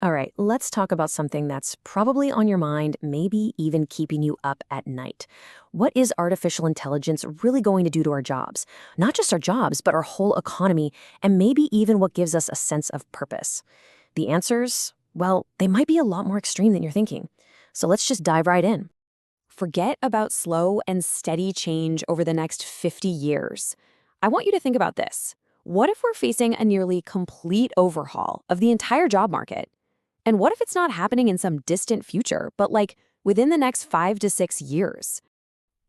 All right, let's talk about something that's probably on your mind, maybe even keeping you up at night. What is artificial intelligence really going to do to our jobs? Not just our jobs, but our whole economy, and maybe even what gives us a sense of purpose. The answers, well, they might be a lot more extreme than you're thinking. So let's just dive right in. Forget about slow and steady change over the next 50 years. I want you to think about this. What if we're facing a nearly complete overhaul of the entire job market? And what if it's not happening in some distant future, but like within the next 5 to 6 years?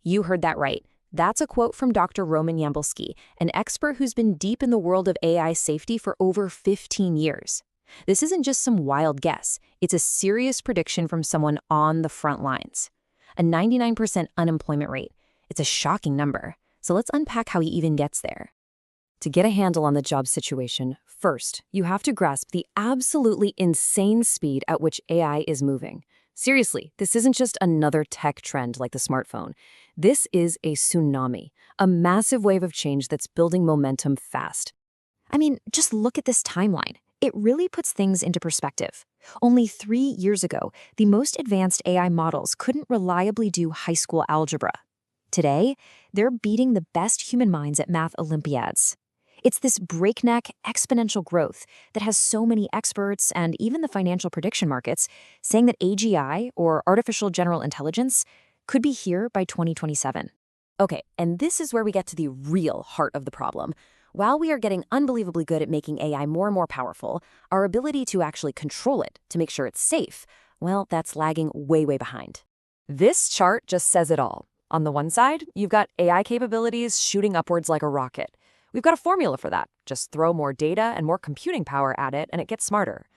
You heard that right. That's a quote from Dr. Roman Yambulski, an expert who's been deep in the world of AI safety for over 15 years. This isn't just some wild guess. It's a serious prediction from someone on the front lines. A 99% unemployment rate. It's a shocking number. So let's unpack how he even gets there. To get a handle on the job situation, first, you have to grasp the absolutely insane speed at which AI is moving. Seriously, this isn't just another tech trend like the smartphone. This is a tsunami, a massive wave of change that's building momentum fast. I mean, just look at this timeline. It really puts things into perspective. Only 3 years ago, the most advanced AI models couldn't reliably do high school algebra. Today, they're beating the best human minds at math Olympiads. It's this breakneck, exponential growth that has so many experts and even the financial prediction markets saying that AGI, or artificial general intelligence, could be here by 2027. Okay, and this is where we get to the real heart of the problem. While we are getting unbelievably good at making AI more and more powerful, our ability to actually control it, to make sure it's safe, well, that's lagging way, way behind. This chart just says it all. On the one side, you've got AI capabilities shooting upwards like a rocket. We've got a formula for that. Just throw more data and more computing power at it, and it gets smarter.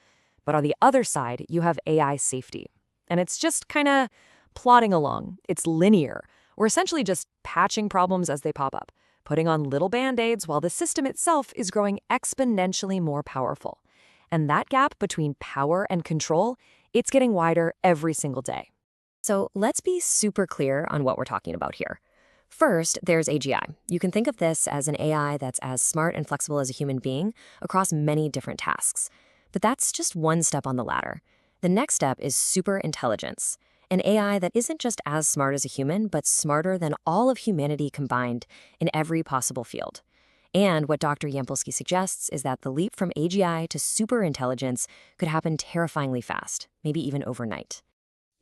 But on the other side, you have AI safety. And it's just kind of plodding along. It's linear. We're essentially just patching problems as they pop up, putting on little band-aids while the system itself is growing exponentially more powerful. And that gap between power and control, it's getting wider every single day. So let's be super clear on what we're talking about here. First, there's AGI. You can think of this as an AI that's as smart and flexible as a human being across many different tasks. But that's just one step on the ladder. The next step is superintelligence, an AI that isn't just as smart as a human, but smarter than all of humanity combined in every possible field. And what Dr. Yampolsky suggests is that the leap from AGI to superintelligence could happen terrifyingly fast, maybe even overnight.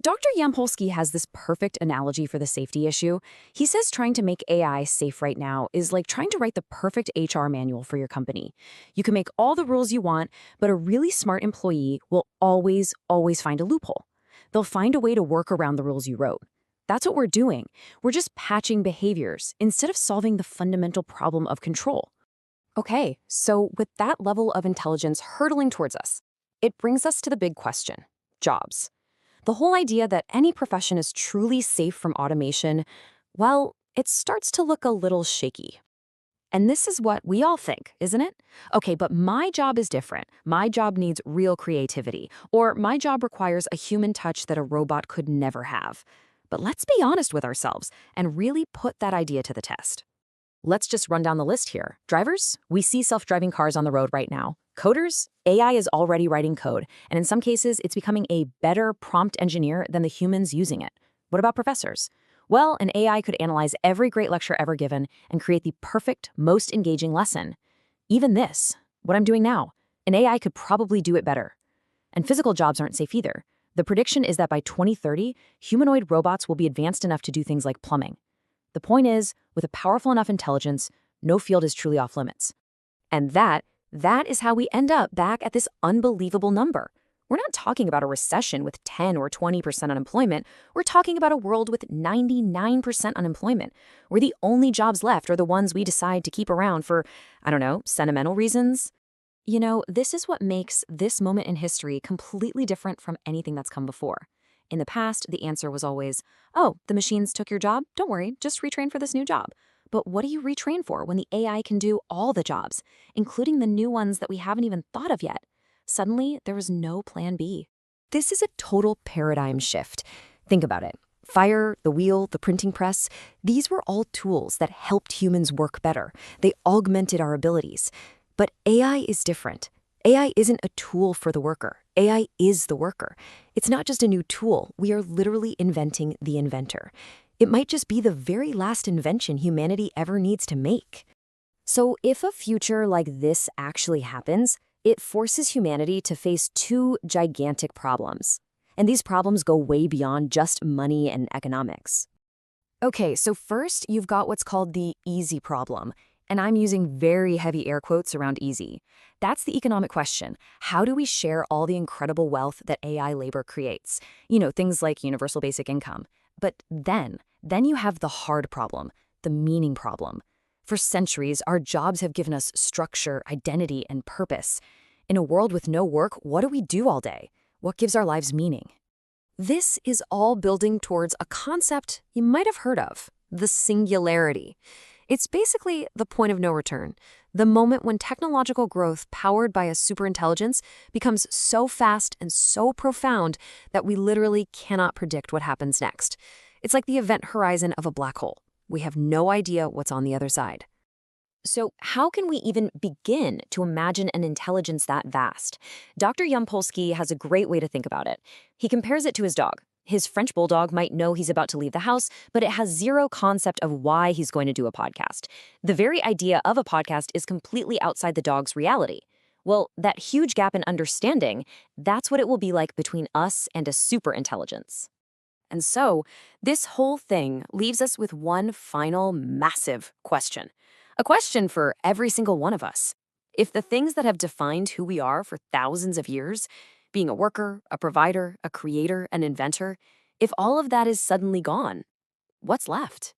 Dr. Yampolsky has this perfect analogy for the safety issue. He says trying to make AI safe right now is like trying to write the perfect HR manual for your company. You can make all the rules you want, but a really smart employee will always, always find a loophole. They'll find a way to work around the rules you wrote. That's what we're doing. We're just patching behaviors instead of solving the fundamental problem of control. Okay, so with that level of intelligence hurtling towards us, it brings us to the big question: jobs. The whole idea that any profession is truly safe from automation, well, it starts to look a little shaky. And this is what we all think, isn't it? Okay, but my job is different. My job needs real creativity, or my job requires a human touch that a robot could never have. But let's be honest with ourselves and really put that idea to the test. Let's just run down the list here. Drivers, we see self-driving cars on the road right now. Coders, AI is already writing code, and in some cases, it's becoming a better prompt engineer than the humans using it. What about professors? Well, an AI could analyze every great lecture ever given and create the perfect, most engaging lesson. Even this, what I'm doing now, an AI could probably do it better. And physical jobs aren't safe either. The prediction is that by 2030, humanoid robots will be advanced enough to do things like plumbing. The point is, with a powerful enough intelligence, no field is truly off limits. And that is how we end up back at this unbelievable number. We're not talking about a recession with 10 or 20% unemployment. We're talking about a world with 99% unemployment, where the only jobs left are the ones we decide to keep around for, I don't know, sentimental reasons. You know, this is what makes this moment in history completely different from anything that's come before. In the past, the answer was always, oh, the machines took your job? Don't worry, just retrain for this new job. But what do you retrain for when the AI can do all the jobs, including the new ones that we haven't even thought of yet? Suddenly, there was no plan B. This is a total paradigm shift. Think about it. Fire, the wheel, the printing press, these were all tools that helped humans work better. They augmented our abilities. But AI is different. AI isn't a tool for the worker. AI is the worker. It's not just a new tool. We are literally inventing the inventor. It might just be the very last invention humanity ever needs to make. So if a future like this actually happens, it forces humanity to face two gigantic problems. And these problems go way beyond just money and economics. Okay, so first you've got what's called the easy problem. And I'm using very heavy air quotes around easy. That's the economic question. How do we share all the incredible wealth that AI labor creates? Things like universal basic income. But then you have the hard problem, the meaning problem. For centuries, our jobs have given us structure, identity, and purpose. In a world with no work, what do we do all day? What gives our lives meaning? This is all building towards a concept you might have heard of, the singularity. It's basically the point of no return, the moment when technological growth powered by a superintelligence becomes so fast and so profound that we literally cannot predict what happens next. It's like the event horizon of a black hole. We have no idea what's on the other side. So how can we even begin to imagine an intelligence that vast? Dr. Yampolsky has a great way to think about it. He compares it to his dog. His French bulldog might know he's about to leave the house, but it has zero concept of why he's going to do a podcast. The very idea of a podcast is completely outside the dog's reality. Well, that huge gap in understanding, that's what it will be like between us and a superintelligence. And so, this whole thing leaves us with one final massive question. A question for every single one of us. If the things that have defined who we are for thousands of years, being a worker, a provider, a creator, an inventor, if all of that is suddenly gone, what's left?